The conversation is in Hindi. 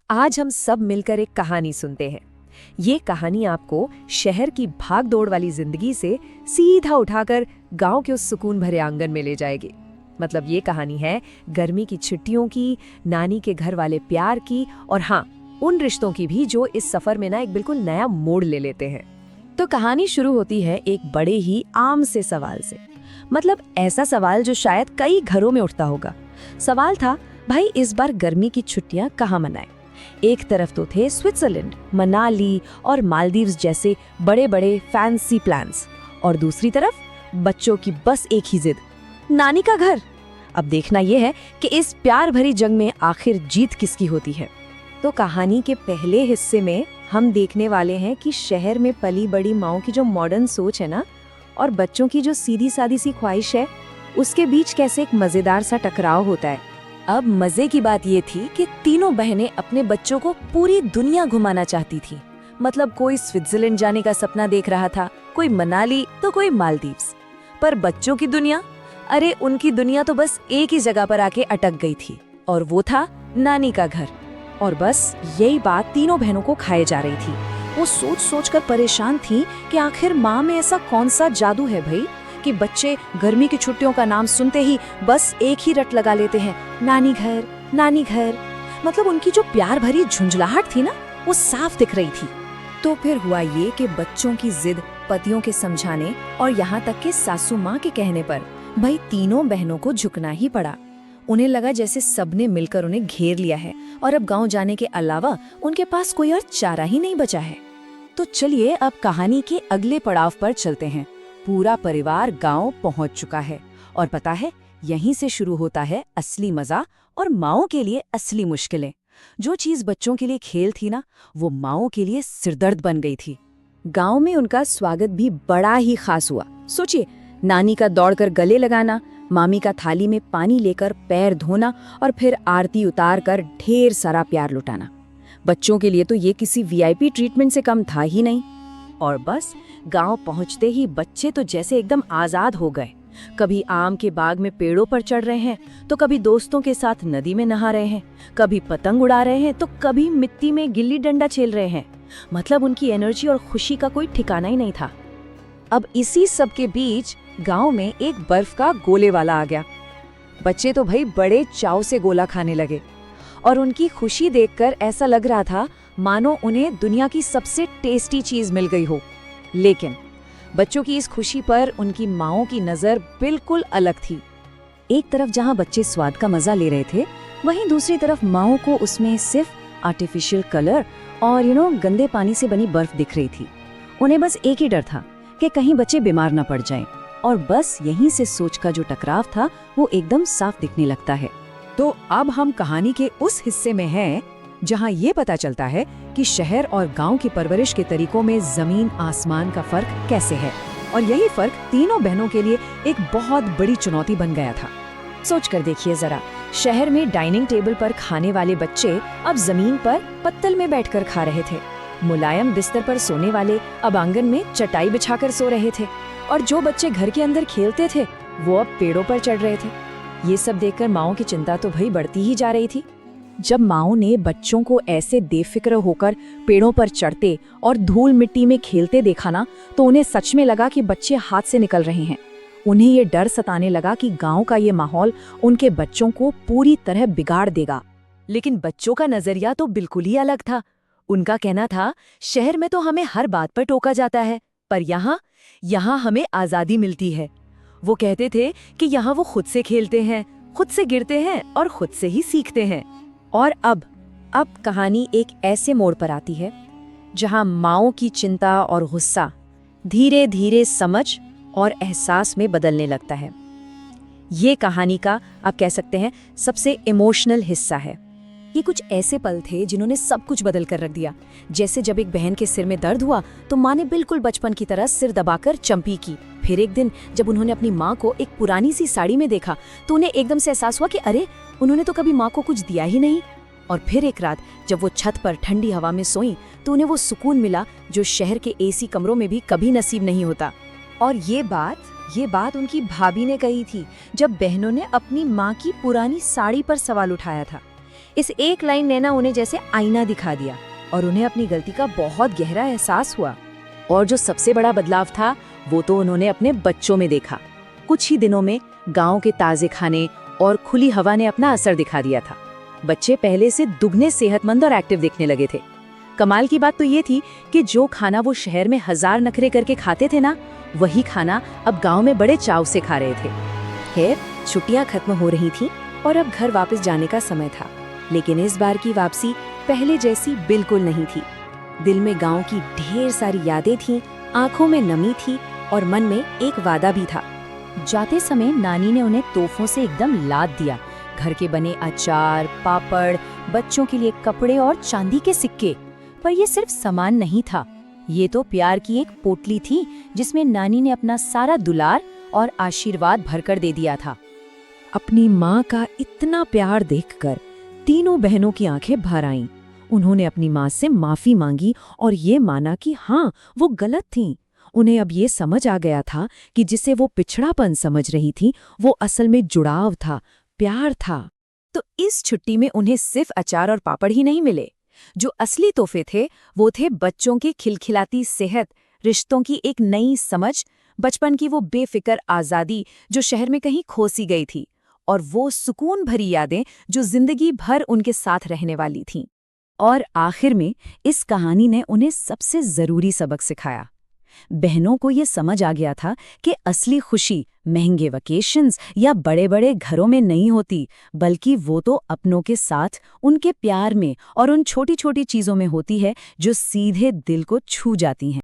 आज हम सब मिलकर एक कहानी सुनते हैं। ये कहानी आपको शहर की भाग-दौड़ वाली जिंदगी से सीधा उठाकर गांव के उस सुकून भरे आंगन में ले जाएगी। मतलब ये कहानी है गर्मी की छुट्टियों की, नानी के घर वाले प्यार की और हाँ, उन रिश्तों की भी जो इस सफर में ना एक बिल्कुल नया मोड़ ले लेते हैं। तो कहानी शुरू होती है एक बड़े ही आम से सवाल से। मतलब ऐसा सवाल जो शायद कई घरों में उठता होगा। सवाल था, भाई इस बार गर्मी की छुट्टियां कहाँ मनाएं? एक तरफ तो थे स्विट्जरलैंड, मनाली और मालदीव्स जैसे बड़े बड़े फैंसी प्लान्स, और दूसरी तरफ बच्चों की बस एक ही जिद, नानी का घर। अब देखना यह है कि इस प्यार भरी जंग में आखिर जीत किसकी होती है। तो कहानी के पहले हिस्से में हम देखने वाले हैं कि शहर में पली बड़ी माओं की जो मॉडर्न सोच है ना, और बच्चों की जो सीधी सादी सी ख्वाहिश है, उसके बीच कैसे एक मजेदार सा टकराव होता है। अब मजे की बात ये थी कि तीनों बहनें अपने बच्चों को पूरी दुनिया घुमाना चाहती थी। मतलब कोई स्विट्जरलैंड जाने का सपना देख रहा था, कोई मनाली तो कोई मालदीव्स। पर बच्चों की दुनिया, अरे उनकी दुनिया तो बस एक ही जगह पर आके अटक गई थी, और वो था नानी का घर। और बस यही बात तीनों बहनों को खाए जा रही थी। वो सोच सोच कर परेशान थी कि आखिर माँ में ऐसा कौन सा जादू है भाई कि बच्चे गर्मी की छुट्टियों का नाम सुनते ही बस एक ही रट लगा लेते हैं, नानी घर नानी घर। मतलब उनकी जो प्यार भरी झुंझलाहट थी ना, वो साफ दिख रही थी। तो फिर हुआ ये कि बच्चों की जिद, पतियों के समझाने और यहाँ तक कि सासू माँ के कहने पर भाई तीनों बहनों को झुकना ही पड़ा। उन्हें लगा जैसे सबने मिलकर उन्हें घेर लिया है और अब गांव जाने के अलावा उनके पास कोई और चारा ही नहीं बचा है। तो चलिए अब कहानी के अगले पड़ाव पर चलते हैं। पूरा परिवार गांव पहुंच चुका है और पता है यहीं से शुरू होता है असली मजा और माओं के लिए असली मुश्किलें। जो चीज बच्चों के लिए खेल थी ना, वो माओं के लिए सिरदर्द बन गई थी। गांव में उनका स्वागत भी बड़ा ही खास हुआ। सोचिए, नानी का दौड़कर गले लगाना, मामी का थाली में पानी लेकर पैर धोना और फिर आरती उतार कर ढेर सारा प्यार लुटाना। बच्चों के लिए तो ये किसी वीआईपी ट्रीटमेंट से कम था ही नहीं। और बस गांव पहुंचते ही बच्चे तो जैसे एकदम आजाद हो गए। कभी आम के बाग में पेड़ों पर चढ़ रहे हैं, तो कभी दोस्तों के साथ नदी में नहा रहे हैं, कभी पतंग उड़ा रहे हैं, तो कभी मिट्टी में गिल्ली डंडा खेल रहे हैं। मतलब उनकी एनर्जी और खुशी का कोई ठिकाना ही नहीं था। अब इसी सब के बीच गांव में एक बर्फ का गोले वाला आ गया। बच्चे तो भाई बड़े चाव से गोला खाने लगे और उनकी खुशी देखकर ऐसा लग रहा था मानो उन्हें दुनिया की सबसे टेस्टी चीज मिल गई हो। लेकिन बच्चों की इस खुशी पर उनकी माओं की नजर बिल्कुल अलग थी। एक तरफ जहां बच्चे स्वाद का मजा ले रहे थे, वहीं दूसरी तरफ माओं को उसमें सिर्फ आर्टिफिशियल कलर और गंदे पानी से बनी बर्फ दिख रही थी। उन्हें बस एक ही डर था कि कहीं बच्चे बीमार न पड़ जाएं। और बस यहीं से सोच का जो टकराव था वो एकदम साफ दिखने लगता है। तो अब हम कहानी के उस हिस्से में हैं जहां ये पता चलता है कि शहर और गांव की परवरिश के तरीकों में जमीन आसमान का फर्क कैसे है। और यही फर्क तीनों बहनों के लिए एक बहुत बड़ी चुनौती बन गया था। सोच कर देखिए जरा, शहर में डाइनिंग टेबल पर खाने वाले बच्चे अब जमीन पर पत्तल में बैठकर खा रहे थे। मुलायम बिस्तर पर सोने वाले अब आंगन में चटाई बिछाकर सो रहे थे। और जो बच्चे घर के अंदर खेलते थे, वो अब पेड़ों पर चढ़ रहे थे। ये सब देखकर माओं की चिंता तो भाई बढ़ती ही जा रही थी। जब माओं ने बच्चों को ऐसे बेफिक्र होकर पेड़ों पर चढ़ते और धूल मिट्टी में खेलते देखा ना, तो उन्हें सच में लगा कि बच्चे हाथ से निकल रहे हैं। उन्हें ये डर सताने लगा कि गांव का ये माहौल उनके बच्चों को पूरी तरह बिगाड़ देगा। लेकिन बच्चों का नजरिया तो बिल्कुल ही अलग था। उनका कहना था, शहर में तो हमें हर बात पर टोका जाता है, पर यहाँ हमें आजादी मिलती है। वो कहते थे कि यहाँ वो खुद से खेलते हैं, खुद से गिरते हैं और खुद से ही सीखते हैं। और अब कहानी एक ऐसे मोड़ पर आती है जहाँ माओं की चिंता और गुस्सा धीरे धीरे समझ और एहसास में बदलने लगता है। ये कहानी का आप कह सकते हैं सबसे इमोशनल हिस्सा है। ये कुछ ऐसे पल थे जिन्होंने सब कुछ बदल कर रख दिया। जैसे जब एक बहन के सिर में दर्द हुआ तो माँ ने बिल्कुल बचपन की तरह सिर दबाकर चंपी की। फिर एक दिन जब उन्होंने अपनी माँ को एक पुरानी सी साड़ी में देखा तो उन्हें एकदम से एहसास हुआ कि अरे, उन्होंने तो कभी माँ को कुछ दिया ही नहीं। और फिर एक रात जब वो छत पर ठंडी हवा में सोई तो उन्हें वो सुकून मिला जो शहर के एसी कमरों में भी कभी नसीब नहीं होता। और ये बात उनकी भाभी ने कही थी जब बहनों ने अपनी माँ की पुरानी साड़ी पर सवाल उठाया था। इस एक लाइन ने ना उन्हें जैसे आईना दिखा दिया और उन्हें अपनी गलती का बहुत गहरा एहसास हुआ। और जो सबसे बड़ा बदलाव था वो तो उन्होंने अपने बच्चों में देखा। कुछ ही दिनों में गांव के ताजे खाने और खुली हवा ने अपना असर दिखा दिया था। बच्चे पहले से दुगने सेहतमंद और एक्टिव दिखने लगे थे। कमाल की बात तो ये थी कि जो खाना वो शहर में 1000 नखरे करके खाते थे ना, वही खाना अब गांव में बड़े चाव से खा रहे थे। खैर, छुट्टियां खत्म हो रही थीं और अब घर वापस जाने का समय था। लेकिन इस बार की वापसी पहले जैसी बिल्कुल नहीं थी। दिल में गांव की ढेर सारी यादें थीं, आंखों में नमी थी और मन में एक वादा भी था। जाते समय नानी ने उन्हें तोहफों से एकदम लाद दिया। घर के बने अचार, पापड़, बच्चों के लिए कपड़े और चांदी के सिक्के। पर ये सिर्फ सामान नहीं था, ये तो प्यार की एक पोटली थी जिसमें नानी ने अपना सारा दुलार और आशीर्वाद भरकर दे दिया था। अपनी माँ का इतना प्यार देखकर तीनों बहनों की आंखें भर आईं। उन्होंने अपनी माँ से माफी मांगी और ये माना कि हाँ, वो गलत थीं। उन्हें अब ये समझ आ गया था कि जिसे वो पिछड़ापन समझ रही थी वो असल में जुड़ाव था, प्यार था। तो इस छुट्टी में उन्हें सिर्फ अचार और पापड़ ही नहीं मिले। जो असली तोहफे थे वो थे बच्चों की खिलखिलाती सेहत, रिश्तों की एक नई समझ, बचपन की वो बेफिक्र आज़ादी जो शहर में कहीं खो सी गई थी, और वो सुकून भरी यादें जो जिंदगी भर उनके साथ रहने वाली थीं। और आखिर में इस कहानी ने उन्हें सबसे ज़रूरी सबक सिखाया। बहनों को ये समझ आ गया था कि असली खुशी महंगे वेकेशंस या बड़े-बड़े घरों में नहीं होती, बल्कि वो तो अपनों के साथ, उनके प्यार में और उन छोटी-छोटी चीज़ों में होती है जो सीधे दिल को छू जाती हैं।